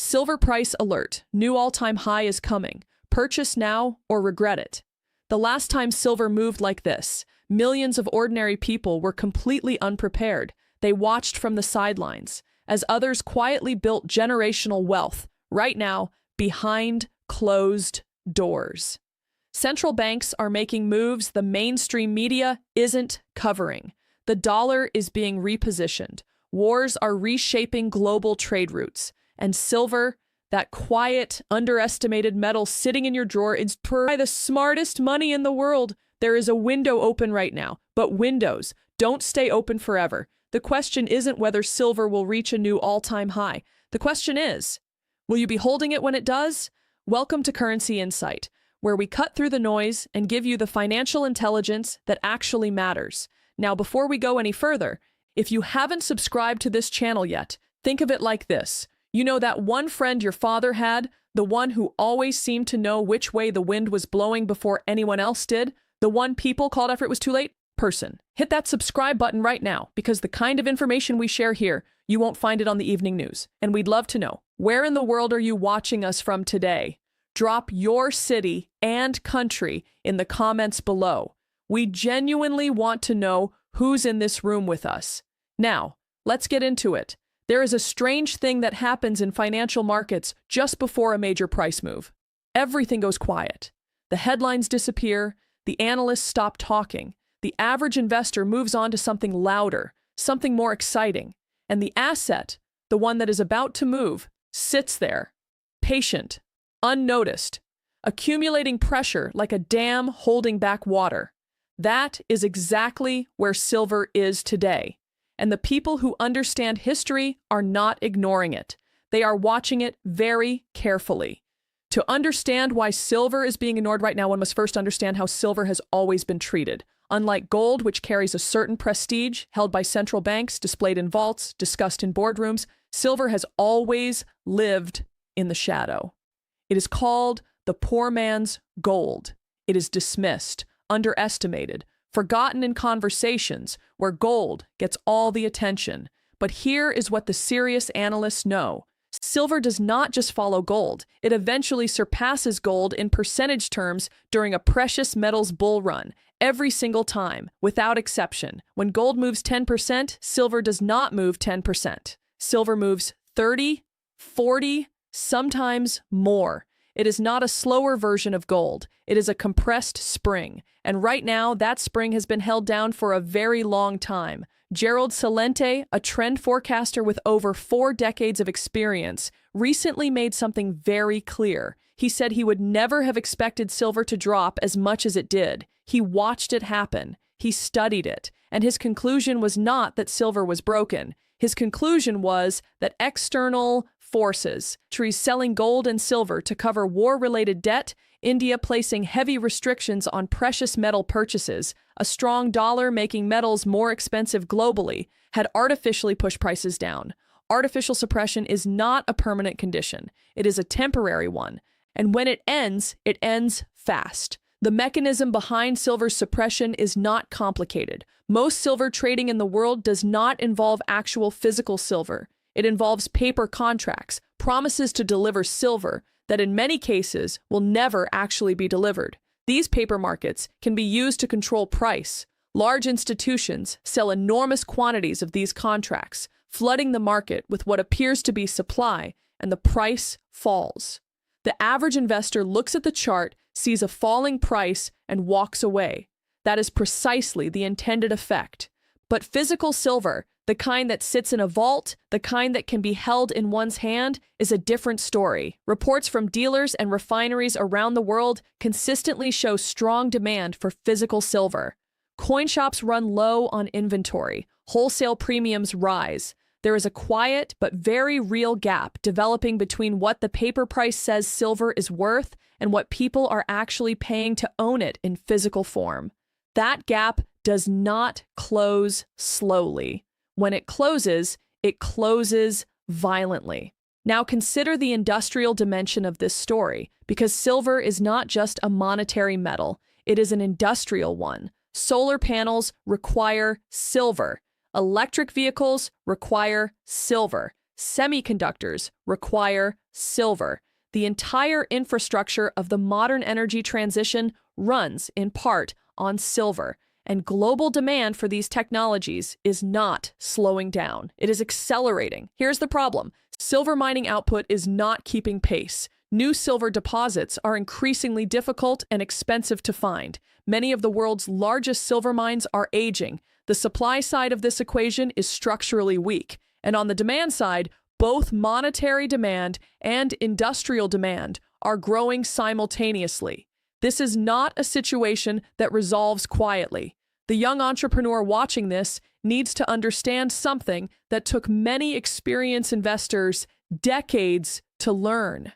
Silver price alert. New all-time high is coming. Purchase now or regret it. The last time silver moved like this, millions of ordinary people were completely unprepared. They watched from the sidelines as others quietly built generational wealth, right now, behind closed doors. Central banks are making moves the mainstream media isn't covering. The dollar is being repositioned. Wars are reshaping global trade routes. And silver, that quiet, underestimated metal sitting in your drawer, is probably the smartest money in the world. There is a window open right now, but windows don't stay open forever. The question isn't whether silver will reach a new all-time high. The question is, will you be holding it when it does? Welcome to Currency Insight, where we cut through the noise and give you the financial intelligence that actually matters. Now, before we go any further, if you haven't subscribed to this channel yet, think of it like this. You know that one friend your father had, the one who always seemed to know which way the wind was blowing before anyone else did? The one people called after it was too late? Person. Hit that subscribe button right now, because the kind of information we share here, you won't find it on the evening news. And we'd love to know, where in the world are you watching us from today? Drop your city and country in the comments below. We genuinely want to know who's in this room with us. Now, let's get into it. There is a strange thing that happens in financial markets just before a major price move. Everything goes quiet. The headlines disappear. The analysts stop talking. The average investor moves on to something louder, something more exciting. And the asset, the one that is about to move, sits there, patient, unnoticed, accumulating pressure like a dam holding back water. That is exactly where silver is today. And the people who understand history are not ignoring it. They are watching it very carefully. To understand why silver is being ignored right now, one must first understand how silver has always been treated. Unlike gold, which carries a certain prestige, held by central banks, displayed in vaults, discussed in boardrooms, silver has always lived in the shadow. It is called the poor man's gold. It is dismissed, underestimated, forgotten in conversations where gold gets all the attention. But here is what the serious analysts know. Silver does not just follow gold. It eventually surpasses gold in percentage terms during a precious metals bull run. Every single time, without exception. When gold moves 10%, silver does not move 10%. Silver moves 30, 40, sometimes more. It is not a slower version of gold. It is a compressed spring. And right now, that spring has been held down for a very long time. Gerald Celente, a trend forecaster with over 4 decades of experience, recently made something very clear. He said he would never have expected silver to drop as much as it did. He watched it happen. He studied it. And his conclusion was not that silver was broken. His conclusion was that external forces, trees selling gold and silver to cover war-related debt, India placing heavy restrictions on precious metal purchases, a strong dollar making metals more expensive globally, had artificially pushed prices down. Artificial suppression is not a permanent condition. It is a temporary one. And when it ends fast. The mechanism behind silver's suppression is not complicated. Most silver trading in the world does not involve actual physical silver. It involves paper contracts, promises to deliver silver that in many cases will never actually be delivered. These paper markets can be used to control price. Large institutions sell enormous quantities of these contracts, flooding the market with what appears to be supply, and the price falls. The average investor looks at the chart, sees a falling price, and walks away. That is precisely the intended effect. But physical silver, the kind that sits in a vault, the kind that can be held in one's hand, is a different story. Reports from dealers and refineries around the world consistently show strong demand for physical silver. Coin shops run low on inventory. Wholesale premiums rise. There is a quiet but very real gap developing between what the paper price says silver is worth and what people are actually paying to own it in physical form. That gap does not close slowly. When it closes violently. Now consider the industrial dimension of this story, because silver is not just a monetary metal, it is an industrial one. Solar panels require silver. Electric vehicles require silver. Semiconductors require silver. The entire infrastructure of the modern energy transition runs, in part, on silver, and global demand for these technologies is not slowing down. It is accelerating. Here's the problem. Silver mining output is not keeping pace. New silver deposits are increasingly difficult and expensive to find. Many of the world's largest silver mines are aging. The supply side of this equation is structurally weak. And on the demand side, both monetary demand and industrial demand are growing simultaneously. This is not a situation that resolves quietly. The young entrepreneur watching this needs to understand something that took many experienced investors decades to learn.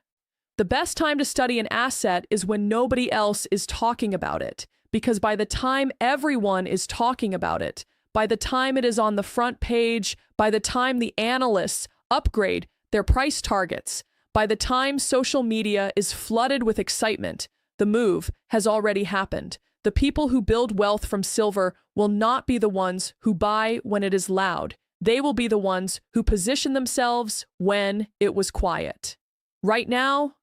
The best time to study an asset is when nobody else is talking about it, because by the time everyone is talking about it, by the time it is on the front page, by the time the analysts upgrade their price targets, by the time social media is flooded with excitement, the move has already happened. The people who build wealth from silver will not be the ones who buy when it is loud. They will be the ones who position themselves when it was quiet. Right now,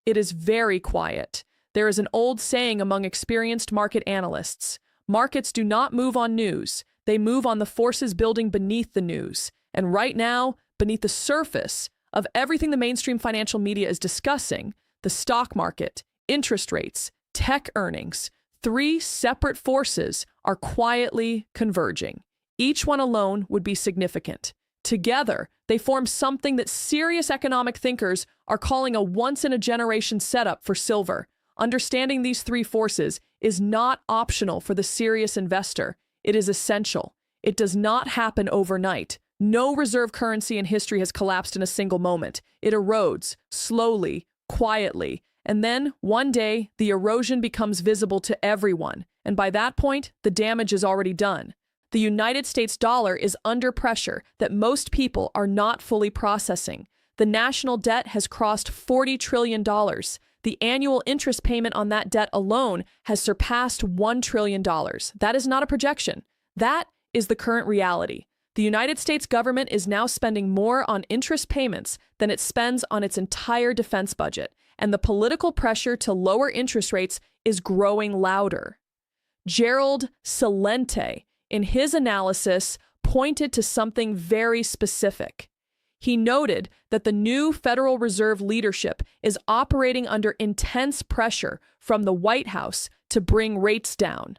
it is very quiet. There is an old saying among experienced market analysts: markets do not move on news. They move on the forces building beneath the news. And right now, beneath the surface of everything the mainstream financial media is discussing, the stock market, interest rates, tech earnings, three separate forces are quietly converging. Each one alone would be significant. Together, they form something that serious economic thinkers are calling a once-in-a-generation setup for silver. Understanding these three forces is not optional for the serious investor. It is essential. It does not happen overnight. No reserve currency in history has collapsed in a single moment. It erodes, slowly, quietly, and then, one day, the erosion becomes visible to everyone, and by that point, the damage is already done. The United States dollar is under pressure that most people are not fully processing. The national debt has crossed $40 trillion. The annual interest payment on that debt alone has surpassed $1 trillion. That is not a projection. That is the current reality. The United States government is now spending more on interest payments than it spends on its entire defense budget, and the political pressure to lower interest rates is growing louder. Gerald Celente, in his analysis, pointed to something very specific. He noted that the new Federal Reserve leadership is operating under intense pressure from the White House to bring rates down.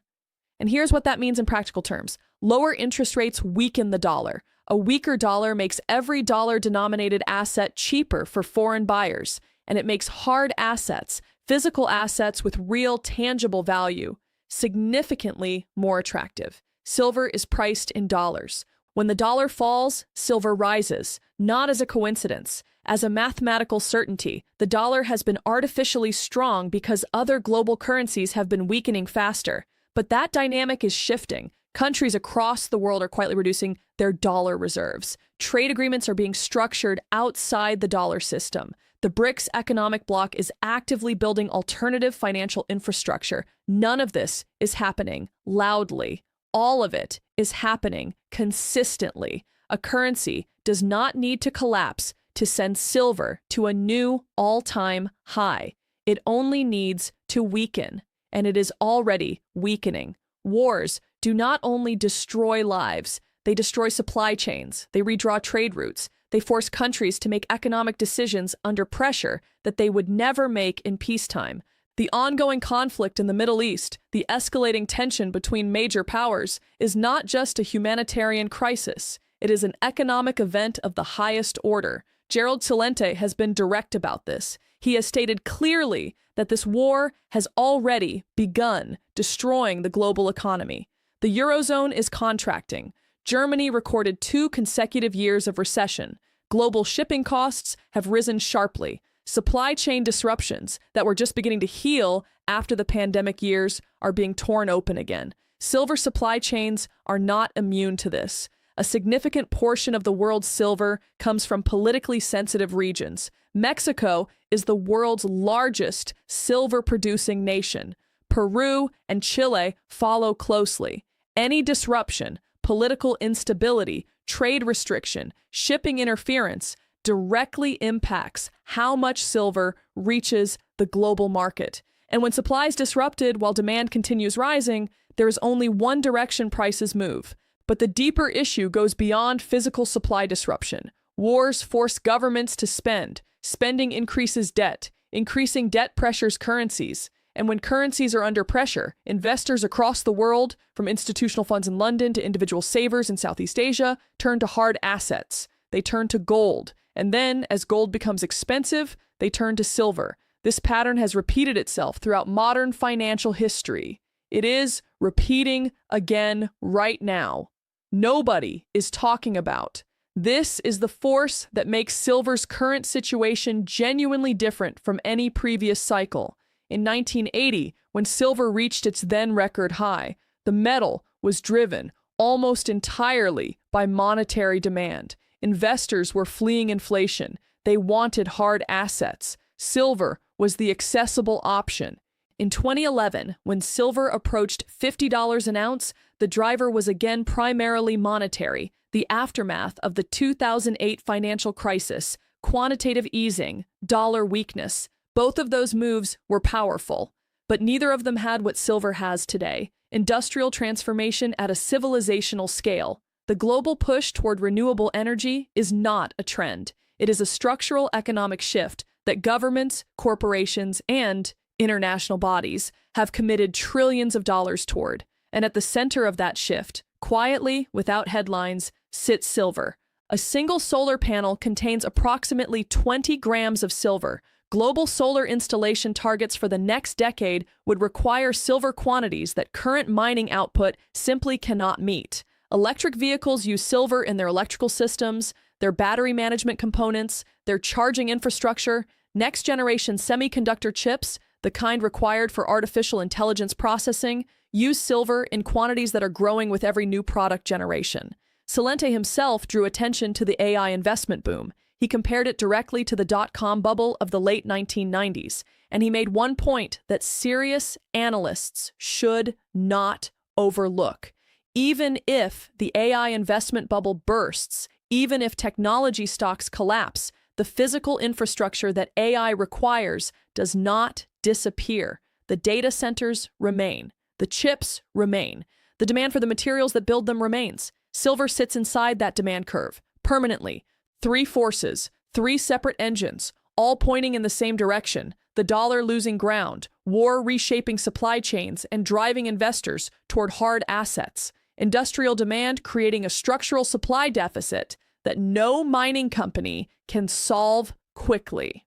And here's what that means in practical terms. Lower interest rates weaken the dollar. A weaker dollar makes every dollar-denominated asset cheaper for foreign buyers, and it makes hard assets, physical assets with real tangible value, significantly more attractive. Silver is priced in dollars. When the dollar falls, silver rises, not as a coincidence, as a mathematical certainty. The dollar has been artificially strong because other global currencies have been weakening faster. But that dynamic is shifting. Countries across the world are quietly reducing their dollar reserves. Trade agreements are being structured outside the dollar system. The BRICS economic bloc is actively building alternative financial infrastructure. None of this is happening loudly. All of it is happening consistently. A currency does not need to collapse to send silver to a new all-time high. It only needs to weaken, and it is already weakening. Wars do not only destroy lives, they destroy supply chains, they redraw trade routes, they force countries to make economic decisions under pressure that they would never make in peacetime. The ongoing conflict in the Middle East, the escalating tension between major powers, is not just a humanitarian crisis. It is an economic event of the highest order. Gerald Celente has been direct about this. He has stated clearly that this war has already begun destroying the global economy. The Eurozone is contracting. Germany recorded 2 consecutive years of recession. Global shipping costs have risen sharply. Supply chain disruptions that were just beginning to heal after the pandemic years are being torn open again. Silver supply chains are not immune to this. A significant portion of the world's silver comes from politically sensitive regions. Mexico is the world's largest silver-producing nation. Peru and Chile follow closely. Any disruption, political instability, trade restriction, shipping interference, directly impacts how much silver reaches the global market. And when supply is disrupted while demand continues rising, there is only one direction prices move. But the deeper issue goes beyond physical supply disruption. Wars force governments to spend. Spending increases debt. Increasing debt pressures currencies. And when currencies are under pressure, investors across the world, from institutional funds in London to individual savers in Southeast Asia, turn to hard assets. They turn to gold. And then, as gold becomes expensive, they turn to silver. This pattern has repeated itself throughout modern financial history. It is repeating again right now. Nobody is talking about. This is the force that makes silver's current situation genuinely different from any previous cycle. In 1980, when silver reached its then record high, the metal was driven almost entirely by monetary demand. Investors were fleeing inflation. They wanted hard assets. Silver was the accessible option. In 2011, when silver approached $50 an ounce, the driver was again primarily monetary, the aftermath of the 2008 financial crisis, quantitative easing, dollar weakness. Both of those moves were powerful, but neither of them had what silver has today: industrial transformation at a civilizational scale. The global push toward renewable energy is not a trend. It is a structural economic shift that governments, corporations, and international bodies have committed trillions of dollars toward. And at the center of that shift, quietly, without headlines, sits silver. A single solar panel contains approximately 20 grams of silver. Global solar installation targets for the next decade would require silver quantities that current mining output simply cannot meet. Electric vehicles use silver in their electrical systems, their battery management components, their charging infrastructure. Next-generation semiconductor chips, the kind required for artificial intelligence processing, use silver in quantities that are growing with every new product generation. Celente himself drew attention to the AI investment boom. He compared it directly to the dot-com bubble of the late 1990s, and he made one point that serious analysts should not overlook. Even if the AI investment bubble bursts, even if technology stocks collapse, the physical infrastructure that AI requires does not disappear. The data centers remain. The chips remain. The demand for the materials that build them remains. Silver sits inside that demand curve, permanently. Three forces, three separate engines, all pointing in the same direction. The dollar losing ground, war reshaping supply chains and driving investors toward hard assets. Industrial demand creating a structural supply deficit that no mining company can solve quickly.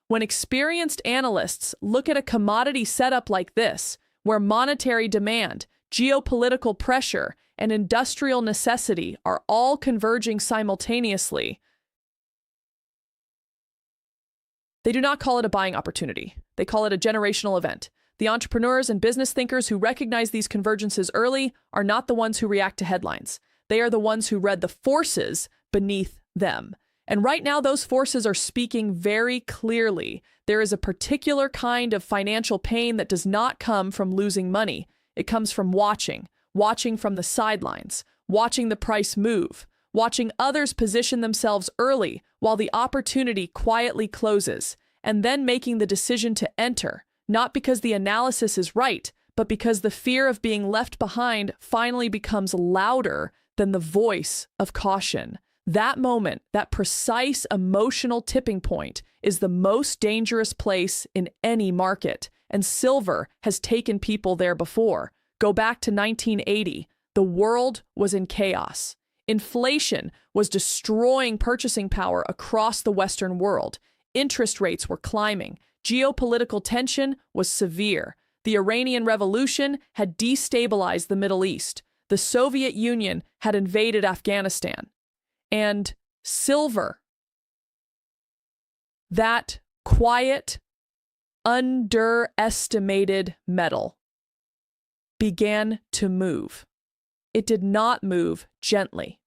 When experienced analysts look at a commodity setup like this, where monetary demand, geopolitical pressure, and industrial necessity are all converging simultaneously, they do not call it a buying opportunity. They call it a generational event. The entrepreneurs and business thinkers who recognize these convergences early are not the ones who react to headlines. They are the ones who read the forces beneath them. And right now, those forces are speaking very clearly. There is a particular kind of financial pain that does not come from losing money. It comes from watching from the sidelines, watching the price move, watching others position themselves early while the opportunity quietly closes, and then making the decision to enter, not because the analysis is right, but because the fear of being left behind finally becomes louder than the voice of caution. That moment, that precise emotional tipping point, is the most dangerous place in any market, and silver has taken people there before. Go back to 1980. The world was in chaos. Inflation was destroying purchasing power across the Western world. Interest rates were climbing. Geopolitical tension was severe. The Iranian Revolution had destabilized the Middle East. The Soviet Union had invaded Afghanistan. And silver, that quiet, underestimated metal, began to move. It did not move gently.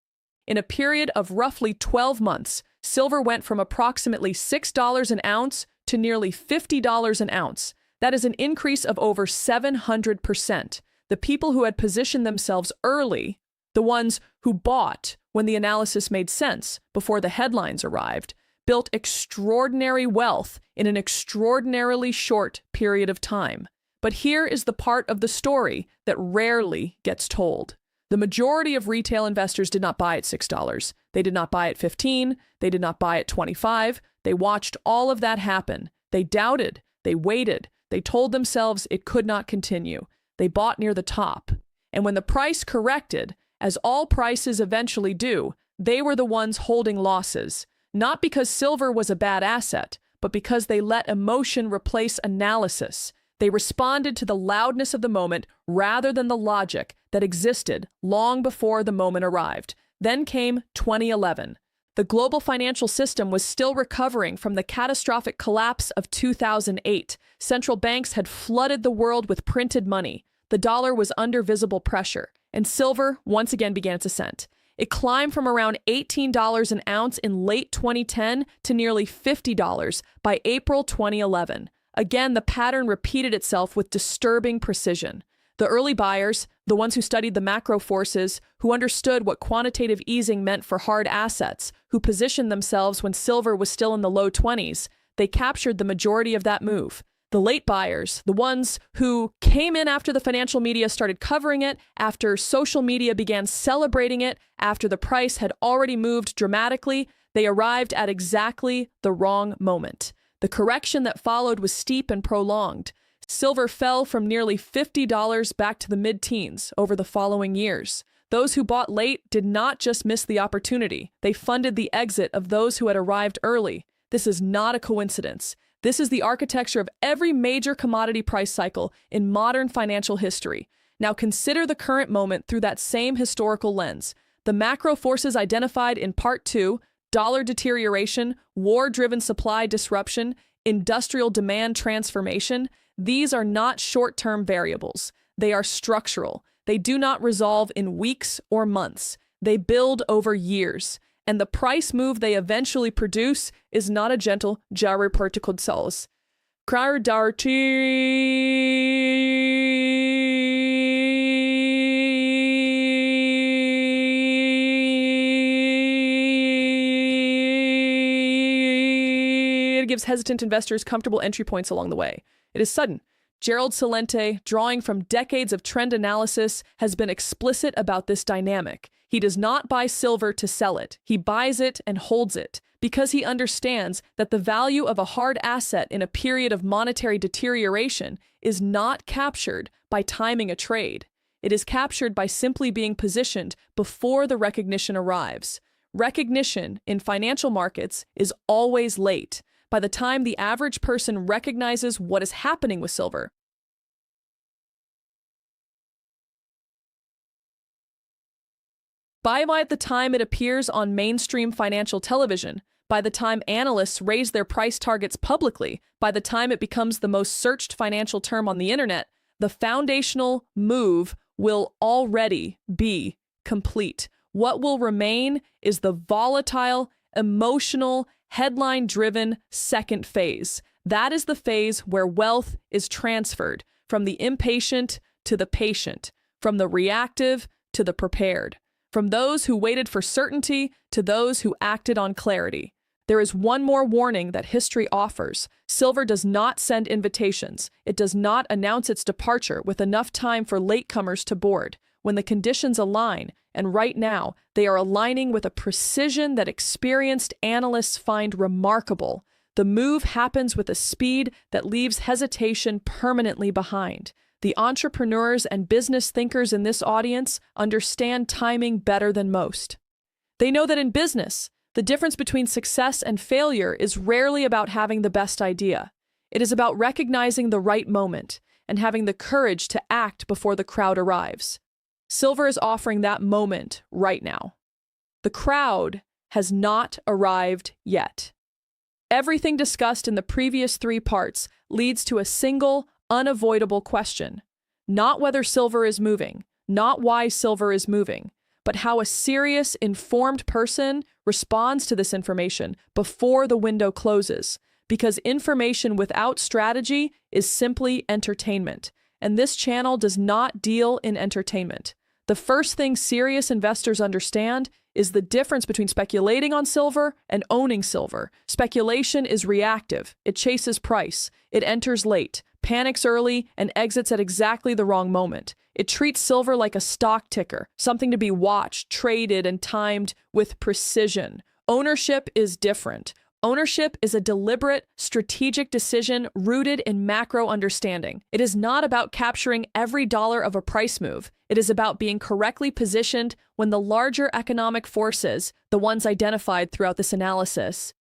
In a period of roughly 12 months, silver went from approximately $6 an ounce to nearly $50 an ounce. That is an increase of over 700%. The people who had positioned themselves early, the ones who bought when the analysis made sense before the headlines arrived, built extraordinary wealth in an extraordinarily short period of time. But here is the part of the story that rarely gets told. The majority of retail investors did not buy at $6. They did not buy at 15. They did not buy at 25. They watched all of that happen. They doubted. They waited. They told themselves it could not continue. They bought near the top. And when the price corrected, as all prices eventually do, they were the ones holding losses. Not because silver was a bad asset, but because they let emotion replace analysis. They responded to the loudness of the moment rather than the logic that existed long before the moment arrived. Then came 2011. The global financial system was still recovering from the catastrophic collapse of 2008. Central banks had flooded the world with printed money. The dollar was under visible pressure, and silver once again began its ascent. It climbed from around $18 an ounce in late 2010 to nearly $50 by April 2011. Again, the pattern repeated itself with disturbing precision. The early buyers, the ones who studied the macro forces, who understood what quantitative easing meant for hard assets, who positioned themselves when silver was still in the low 20s, they captured the majority of that move. The late buyers, the ones who came in after the financial media started covering it, after social media began celebrating it, after the price had already moved dramatically, they arrived at exactly the wrong moment. The correction that followed was steep and prolonged. Silver fell from nearly $50 back to the mid-teens over the following years. Those who bought late did not just miss the opportunity. They funded the exit of those who had arrived early. This is not a coincidence. This is the architecture of every major commodity price cycle in modern financial history. Now consider the current moment through that same historical lens. The macro forces identified in Part 2, dollar deterioration, war-driven supply disruption, industrial demand transformation, these are not short-term variables. They are structural. They do not resolve in weeks or months. They build over years. And the price move they eventually produce is not a gentle jarre particled cells. It gives hesitant investors comfortable entry points along the way. It is sudden. Gerald Celente, drawing from decades of trend analysis, has been explicit about this dynamic. He does not buy silver to sell it. He buys it and holds it because he understands that the value of a hard asset in a period of monetary deterioration is not captured by timing a trade. It is captured by simply being positioned before the recognition arrives. Recognition in financial markets is always late. By the time the average person recognizes what is happening with silver, by the time it appears on mainstream financial television, by the time analysts raise their price targets publicly, by the time it becomes the most searched financial term on the internet, the foundational move will already be complete. What will remain is the volatile, emotional, headline-driven second phase. That is the phase where wealth is transferred from the impatient to the patient, from the reactive to the prepared, from those who waited for certainty to those who acted on clarity. There is one more warning that history offers. Silver does not send invitations. It does not announce its departure with enough time for latecomers to board. When the conditions align, and right now, they are aligning with a precision that experienced analysts find remarkable. The move happens with a speed that leaves hesitation permanently behind. The entrepreneurs and business thinkers in this audience understand timing better than most. They know that in business, the difference between success and failure is rarely about having the best idea. It is about recognizing the right moment and having the courage to act before the crowd arrives. Silver is offering that moment right now. The crowd has not arrived yet. Everything discussed in the previous 3 parts leads to a single, unavoidable question. Not whether silver is moving, not why silver is moving, but how a serious, informed person responds to this information before the window closes. Because information without strategy is simply entertainment, and this channel does not deal in entertainment. The first thing serious investors understand is the difference between speculating on silver and owning silver. Speculation is reactive. It chases price. It enters late, panics early, and exits at exactly the wrong moment. It treats silver like a stock ticker, something to be watched, traded, and timed with precision. Ownership is different. Ownership is a deliberate, strategic decision rooted in macro understanding. It is not about capturing every dollar of a price move. It is about being correctly positioned when the larger economic forces, the ones identified throughout this analysis,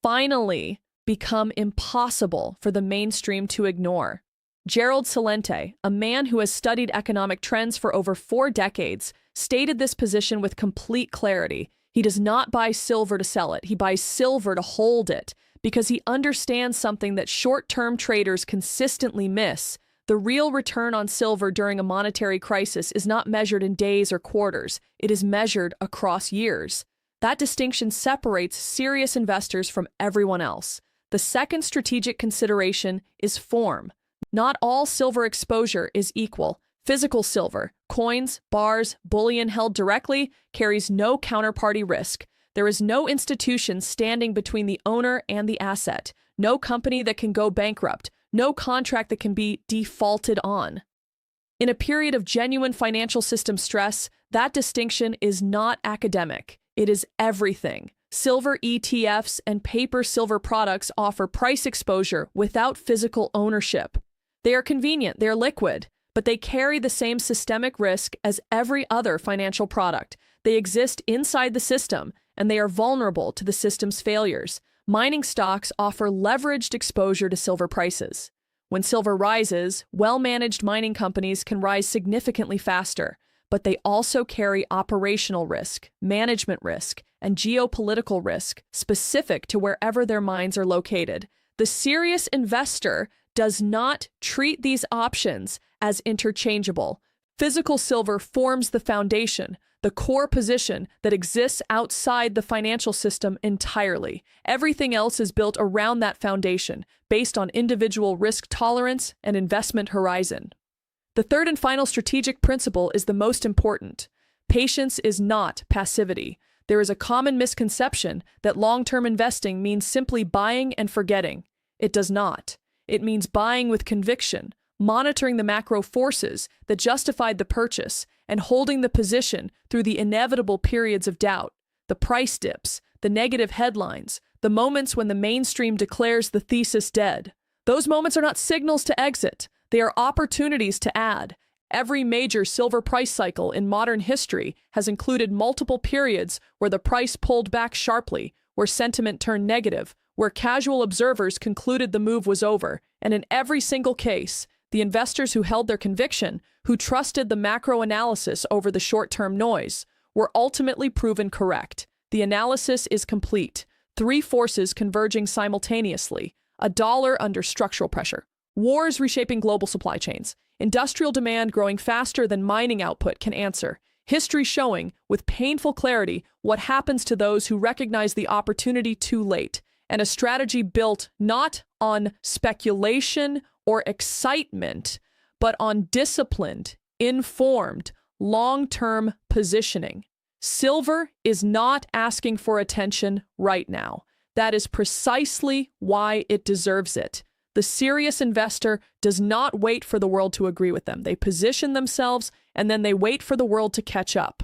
finally become impossible for the mainstream to ignore. Gerald Celente, a man who has studied economic trends for over 4 decades, stated this position with complete clarity. He does not buy silver to sell it. He buys silver to hold it because he understands something that short-term traders consistently miss. The real return on silver during a monetary crisis is not measured in days or quarters. It is measured across years. That distinction separates serious investors from everyone else. The second strategic consideration is form. Not all silver exposure is equal. Physical silver, coins, bars, bullion held directly, carries no counterparty risk. There is no institution standing between the owner and the asset, no company that can go bankrupt, no contract that can be defaulted on. In a period of genuine financial system stress, that distinction is not academic. It is everything. Silver ETFs and paper silver products offer price exposure without physical ownership. They are convenient, they are liquid, but they carry the same systemic risk as every other financial product. They exist inside the system, and they are vulnerable to the system's failures. Mining stocks offer leveraged exposure to silver prices. When silver rises, well-managed mining companies can rise significantly faster, but they also carry operational risk, management risk, and geopolitical risk specific to wherever their mines are located. The serious investor does not treat these options as interchangeable. Physical silver forms the foundation, the core position that exists outside the financial system entirely. Everything else is built around that foundation, based on individual risk tolerance and investment horizon. The third and final strategic principle is the most important. Patience is not passivity. There is a common misconception that long-term investing means simply buying and forgetting. It does not. It means buying with conviction, monitoring the macro forces that justified the purchase, and holding the position through the inevitable periods of doubt, the price dips, the negative headlines, the moments when the mainstream declares the thesis dead. Those moments are not signals to exit. They are opportunities to add. Every major silver price cycle in modern history has included multiple periods where the price pulled back sharply, where sentiment turned negative, where casual observers concluded the move was over, and in every single case, the investors who held their conviction, who trusted the macro analysis over the short-term noise, were ultimately proven correct. The analysis is complete. 3 forces converging simultaneously. A dollar under structural pressure. Wars reshaping global supply chains. Industrial demand growing faster than mining output can answer. History showing, with painful clarity, what happens to those who recognize the opportunity too late. And a strategy built not on speculation or excitement, but on disciplined, informed, long-term positioning. Silver is not asking for attention right now. That is precisely why it deserves it. The serious investor does not wait for the world to agree with them. They position themselves, and then they wait for the world to catch up.